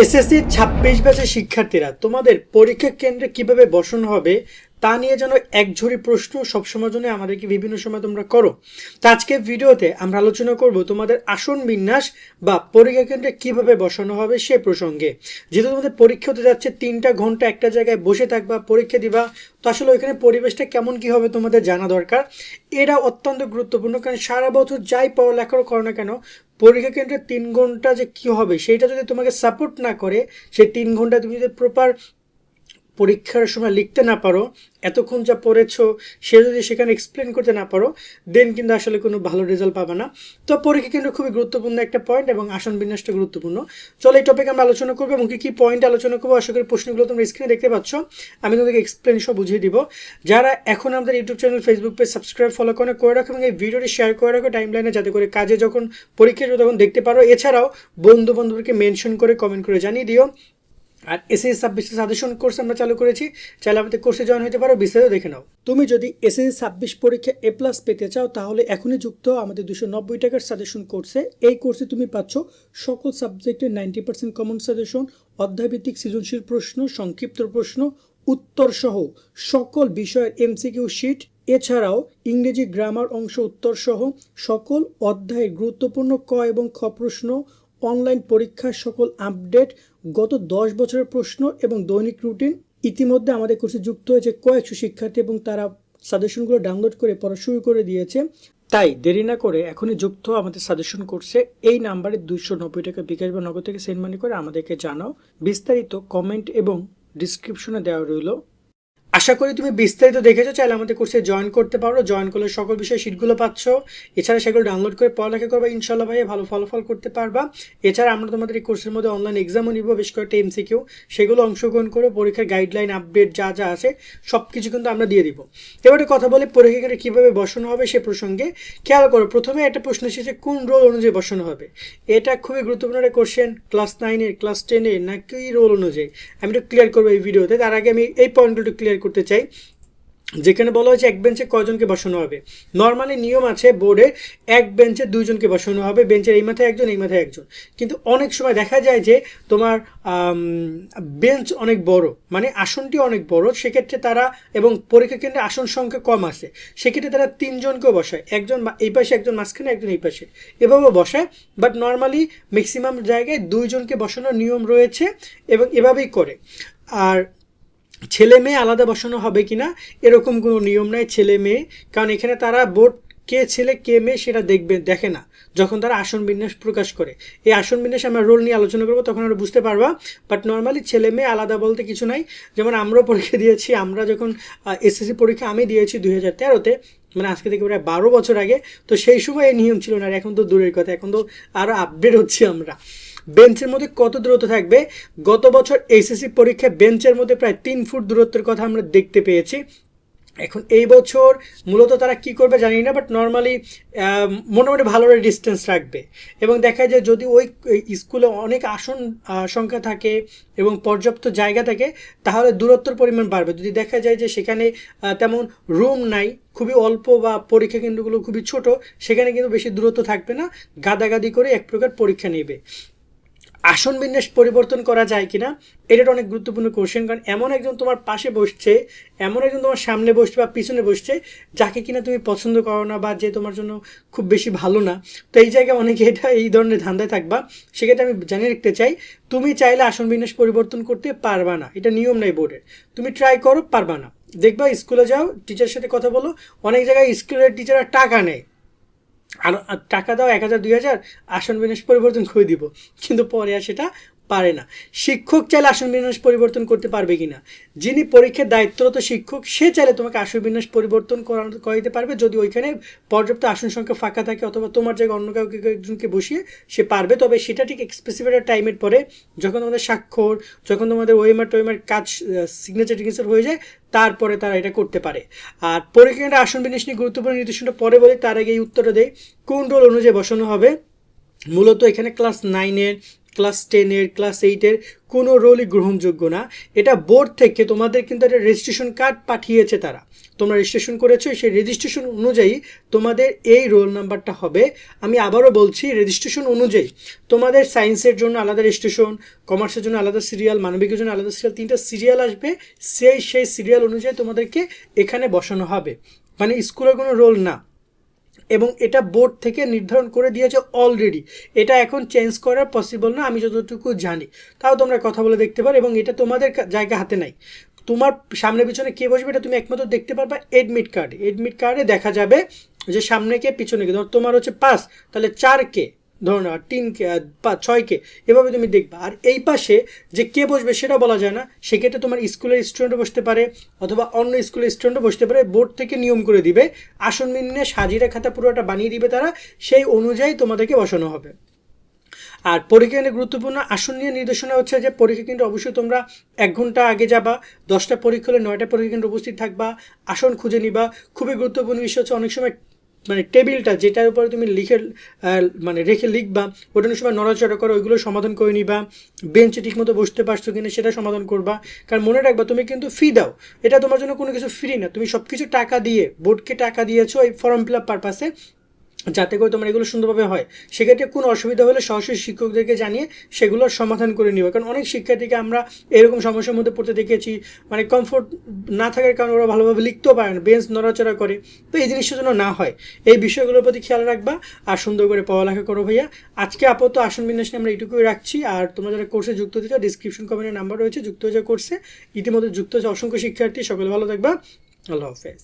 SSC ২৬ ব্যাচের শিক্ষার্থীরা তোমাদের পরীক্ষা কেন্দ্রে কিভাবে বসানো হবে তা নিয়ে যেন একঝুড়ি প্রশ্ন সবসময় জন্য আমাদেরকে বিভিন্ন সময় তোমরা করো। তো আজকে ভিডিওতে আমরা আলোচনা করব তোমাদের আসন বিন্যাস বা পরীক্ষা কেন্দ্রে কিভাবে বসানো হবে সে প্রসঙ্গে। যেহেতু তোমাদের পরীক্ষা হতে যাচ্ছে ৩টা ঘন্টা একটা জায়গায় বসে থাকবা, পরীক্ষা দিবা, তো আসলে ওইখানে পরিবেশটা কেমন কি হবে তোমাদের জানা দরকার। এটা অত্যন্ত গুরুত্বপূর্ণ, কারণ সারা বছর যাই পড়ালেখা করো না কেন পরীক্ষা কেন্দ্রে ৩ ঘন্টা যে কি হবে সেটা যদি তোমাকে সাপোর্ট না করে, সেই ৩ ঘন্টা তুমি যদি প্রপার পরীক্ষার সময় লিখতে না পারো, এতক্ষণ যা পড়েছো সে যদি সেখানে এক্সপ্লেন করতে না পারো, দেন কিন্তু আসলে কোনো ভালো রেজাল্ট পাবে না। তো পরীক্ষা কিন্তু খুবই গুরুত্বপূর্ণ একটা পয়েন্ট এবং আসন বিন্যাসটা গুরুত্বপূর্ণ। চলো এই টপিক আমরা আলোচনা করবো এবং কী পয়েন্ট আলোচনা করবো। আশা করি প্রশ্নগুলো তোমরা স্ক্রিনে দেখতে পাচ্ছ, আমি তোমাদেরকে এক্সপ্লেন সব বুঝিয়ে দিব। যারা এখন আমাদের YouTube channel, Facebook page subscribe follow করে রাখো এবং এই ভিডিওটি শেয়ার করে রাখো টাইম লাইনে, যাতে করে কাজে যখন পরীক্ষা তখন দেখতে পারো। এছাড়াও বন্ধু বান্ধবকে মেনশন করে কমেন্ট করে জানিয়ে দিও। আর এসএসসি ২৬ সাজেশন কোর্স আমরা চালু করেছি, চাইলে আমাদের কোর্সে জয়েন হতে পারো, বিস্তারিত দেখে নাও। তুমি যদি এসএসসি ২৬ পরীক্ষা A+ পেতে চাও তাহলে এখনই যুক্ত আমাদের 290 টাকার সাজেশন কোর্সে। এই কোর্সে তুমি পাচ্ছ সকল সাবজেক্টের 90% কমন সাজেশন, অধ্যায়ভিত্তিক সৃজনশীল প্রশ্ন, সংক্ষিপ্ত প্রশ্ন, উত্তর সহ সকল বিষয়ের MCQ শিট, এছাড়াও ইংরেজি গ্রামার অংশ উত্তর সহ সকল অধ্যায়ের গুরুত্বপূর্ণ ক এবং খ প্রশ্ন, অনলাইন পরীক্ষার সকল আপডেট, গত 10 বছরের প্রশ্ন এবং দৈনিক রুটিন। ইতিমধ্যে আমাদের কোর্সে যুক্ত হয়েছে কয়েকশো শিক্ষার্থী এবং তারা সাজেশনগুলো ডাউনলোড করে পড়া শুরু করে দিয়েছে। তাই দেরি না করে এখনই যুক্ত আমাদের সাজেশন কোর্সে। এই নাম্বারে 290 টাকা বিকাশ বা নগদ থেকে সেন্ড মানি করে আমাদেরকে জানাও। বিস্তারিত কমেন্ট এবং ডিসক্রিপশনে দেওয়া রইল। আশা করি তুমি বিস্তারিত দেখেছো, চাইলে আমাদের কোর্সে জয়েন করতে পারো। জয়েন করলে সকল বিষয়ে শিটগুলো পাচ্ছ, এছাড়া সেগুলো ডাউনলোড করে পড়ালেখা করবা, ইনশাল্লাহ ভাই ভালো ফলাফল করতে পারবা। এছাড়া আমরা তোমাদের এই কোর্সের মধ্যে অনলাইন এক্সামও নিব, বেশ কয়েকটা MCQ, সেগুলো অংশগ্রহণ করে পরীক্ষার গাইডলাইন আপডেট যা যা আছে সব কিছু কিন্তু আমরা দিয়ে দিব। এবারে কথা বলে পরীক্ষাকে কীভাবে বসানো হবে সে প্রসঙ্গে। খেয়াল করো, প্রথমে একটা প্রশ্ন এসেছে কোন রোল অনুযায়ী বসানো হবে। এটা খুবই গুরুত্বপূর্ণ একটা কোশ্চেন, ক্লাস 9-এর, ক্লাস 10-এর নাকি রোল অনুযায়ী। আমি একটু ক্লিয়ার করবো এই ভিডিওতে। তার আগে আমি এই পয়েন্টগুলো একটু ক্লিয়ার করতে চাই। যেখানে বলা হয়েছে এক বেঞ্চে কয়জনকে বসানো হবে। নর্মালি নিয়ম আছে বোর্ডে এক বেঞ্চে 2জনকে বসানো হবে, বেঞ্চের এই মাথায় একজন এই মাথায় একজন। কিন্তু অনেক সময় দেখা যায় যে তোমার বেঞ্চ অনেক বড়, মানে আসনটি অনেক বড়, সেক্ষেত্রে তারা এবং পরীক্ষা কেন্দ্রে আসন সংখ্যা কম আছে, সেক্ষেত্রে তারা 3জনকেও বসায়, একজন এই পাশে একজন মাঝখানে একজন এই পাশে, এভাবেও বসায়। বাট নর্মালি ম্যাক্সিমাম জায়গায় 2জনকে বসানোর নিয়ম রয়েছে এবং এভাবেই করে। আর ছেলে মেয়ে আলাদা বসানো হবে কিনা এরকম কোনো নিয়ম নাই ছেলে মেয়ে, কারণ এখানে তারা বোর্ড কে ছেলে কে মেয়ে সেটা দেখে না যখন তারা আসন বিন্যাস প্রকাশ করে। এই আসন বিন্যাস আমরা রোল নিয়ে আলোচনা করবো, তখন আমরা বুঝতে পারবা। বাট নর্মালি ছেলে মেয়ে আলাদা বলতে কিছু নাই। যেমন আমরাও পরীক্ষা দিয়েছি, আমরা যখন এসএসসি পরীক্ষা আমি দিয়েছি 2013-তে, মানে আজকে থেকে প্রায় 12 বছর আগে। তো সেই সময় এই নিয়ম ছিল না, আর এখন তো দূরের কথা, এখন তো আরও আপডেট হচ্ছি আমরা। বেঞ্চের মধ্যে কত দূরত্ব থাকবে? গত বছর এসএসসি পরীক্ষায় বেঞ্চের মধ্যে প্রায় 3 ফুট দূরত্বের কথা আমরা দেখতে পেয়েছি। এখন এই বছর মূলত তারা কি করবে জানি না, বাট নর্মালি মোটামুটি ভালো ডিস্টেন্স রাখবে। এবং দেখা যায় যদি ওই স্কুলে অনেক আসন সংখ্যা থাকে এবং পর্যাপ্ত জায়গা থাকে, তাহলে দূরত্বর পরিমাণ বাড়বে। যদি দেখা যায় যে সেখানে তেমন রুম নাই, খুবই অল্প, বা পরীক্ষা কেন্দ্রগুলো খুবই ছোট, সেখানে কিন্তু বেশি দূরত্ব থাকবে না, গাদাগাদি করে এক প্রকার পরীক্ষা নেবে। আসন বিন্যাস পরিবর্তন করা যায় কিনা এটা অনেক গুরুত্বপূর্ণ কোশ্চেন, কারণ এমন একজন তোমার পাশে বসছে, এমন একজন তোমার সামনে বসছে বা পিছনে বসছে যাকে কিনা তুমি পছন্দ করো না বা যে তোমার জন্য খুব বেশি ভালো না। তো এই জায়গায় অনেকে এটা এই ধরনের ধান্দায় থাকবা। সেক্ষেত্রে আমি জানিয়ে রাখতে চাই, তুমি চাইলে আসন বিন্যাস পরিবর্তন করতে পারবা না, এটা নিয়ম নাই বোর্ডের। তুমি ট্রাই করো, পারবা না। দেখবা স্কুলে যাও, টিচারের সাথে কথা বলো, অনেক জায়গায় স্কুলের টিচাররা টাকা নেয়, আর টাকা দাও 1000 2000, আসন বিন্যাস পরিবর্তন করে দিব, কিন্তু পরে আর সেটা পারে না। শিক্ষক চাইলে আসন বিন্যাস পরিবর্তন করতে পারবে কিনা, যিনি পরীক্ষার দায়িত্বরত শিক্ষক সে চাইলে তোমাকে আসন বিন্যাস পরিবর্তন করাতে পারবে, যদি ওইখানে পর্যাপ্ত আসন সংখ্যা ফাঁকা থাকে, অথবা তোমার জায়গায় অন্য কাউকে একজনকে বসিয়ে সে পারবে। তবে সেটা ঠিক স্পেসিফিক টাইমের পরে, যখন তোমাদের স্বাক্ষর, যখন তোমাদের ওএমআর কাজ সিগনেচার টিগনেচার হয়ে যায়, তারপরে তারা এটা করতে পারে। আর পরীক্ষাটা আসন বিন্যাস নিয়ে গুরুত্বপূর্ণ নির্দেশনটা পরে বলি, তার আগে এই উত্তরটা দেয় কোন রোল অনুযায়ী বসানো হবে। মূলত এখানে ক্লাস 9-এর, ক্লাস 10-এর ক্লাস 8-এর কোনো রোলই গ্রহণযোগ্য না। এটা বোর্ড থেকে তোমাদের কিন্তু একটা রেজিস্ট্রেশন কার্ড পাঠিয়েছে তারা, তোমরা রেজিস্ট্রেশন করেছো, সেই রেজিস্ট্রেশন অনুযায়ী তোমাদের এই রোল নাম্বারটা হবে। আমি আবারও বলছি, রেজিস্ট্রেশন অনুযায়ী তোমাদের সায়েন্সের জন্য আলাদা রেজিস্ট্রেশন, কমার্সের জন্য আলাদা সিরিয়াল, মানবিকের জন্য আলাদা সিরিয়াল, 3টা সিরিয়াল আসবে। সেই সিরিয়াল অনুযায়ী তোমাদেরকে এখানে বসানো হবে, মানে স্কুলের কোনো রোল না। এবং এটা বোর্ড থেকে নির্ধারণ করে দিয়েছে অলরেডি, এটা এখন চেঞ্জ করা পসিবল না আমি যতটুকু জানি। তাও তোমরা কথা বলে দেখতে পারো, এবং এটা তোমাদের জায়গা হাতে নাই। তোমার সামনে পিছনে কে বসবে এটা তুমি একমাত্র দেখতে পারবা এডমিট কার্ডে দেখা যাবে যে সামনে কে পিছনে কে। ধর তোমার হচ্ছে 5, তাহলে 4 কে, ধরো না 3 কে, 6 কে, এভাবে তুমি দেখবা। আর এই পাশে যে কে বসবে সেটা বলা যায় না, সেক্ষেত্রে তোমার স্কুলের স্টুডেন্টও বসতে পারে অথবা অন্য স্কুলের স্টুডেন্টও বসতে পারে। বোর্ড থেকে নিয়ম করে দিবে, আসন নিয়ে সাজিরা খাতা পুরোটা বানিয়ে দিবে তারা, সেই অনুযায়ী তোমাদেরকে বসানো হবে। আর পরীক্ষা কেন্দ্রে গুরুত্বপূর্ণ আসন নিয়ে নির্দেশনা হচ্ছে যে পরীক্ষা কেন্দ্রে অবশ্যই তোমরা 1 ঘন্টা আগে যাবা, 10টা পরীক্ষা হলে 9টা পরীক্ষা কেন্দ্রে উপস্থিত থাকবা, আসন খুঁজে নিবা। খুবই গুরুত্বপূর্ণ বিষয় হচ্ছে অনেক সময় মানে টেবিলটা যেটার উপরে তুমি রেখে লিখবা, ওটার সময় নড়াচড়া করো, ওইগুলো সমাধান করে নিবা। বেঞ্চে ঠিকমতো বসতে পারছো কিনা সেটা সমাধান করবা। কারণ মনে রাখবা, তুমি কিন্তু ফি দাও, এটা তোমার জন্য কোনো কিছু ফ্রি না, তুমি সব কিছু টাকা দিয়ে, বোর্ডকে টাকা দিয়েছো এই ফর্ম ফিল আপ পারপাসে, যাতে করে তোমার এগুলো সুন্দরভাবে হয়। সেক্ষেত্রে কোনো অসুবিধা হলে সরাসরি শিক্ষকদেরকে জানিয়ে সেগুলোর সমাধান করে নিও। কারণ অনেক শিক্ষার্থীকে আমরা এরকম সমস্যার মধ্যে পড়তে দেখেছি, মানে কমফোর্ট না থাকার কারণে ওরা ভালোভাবে লিখতেও পারে না, বেঞ্চ নড়াচড়া করে। তো এই জিনিসটা যেন না হয়, এই বিষয়গুলোর প্রতি খেয়াল রাখবা আর সুন্দর করে পড়ালেখা করো ভাইয়া। আজকে আপাতত আসন বিন্যাস নিয়ে আমরা এইটুকুই রাখছি। আর তোমরা যারা কোর্সে যুক্ত হতে চাও, ডিসক্রিপশন কমেন্টের নাম্বার রয়েছে, যুক্ত হয়ে যাও কোর্সে। ইতিমধ্যে যুক্ত হয়েছে অসংখ্য শিক্ষার্থী, সকলে ভালো থাকবা, আল্লাহ হাফেজ।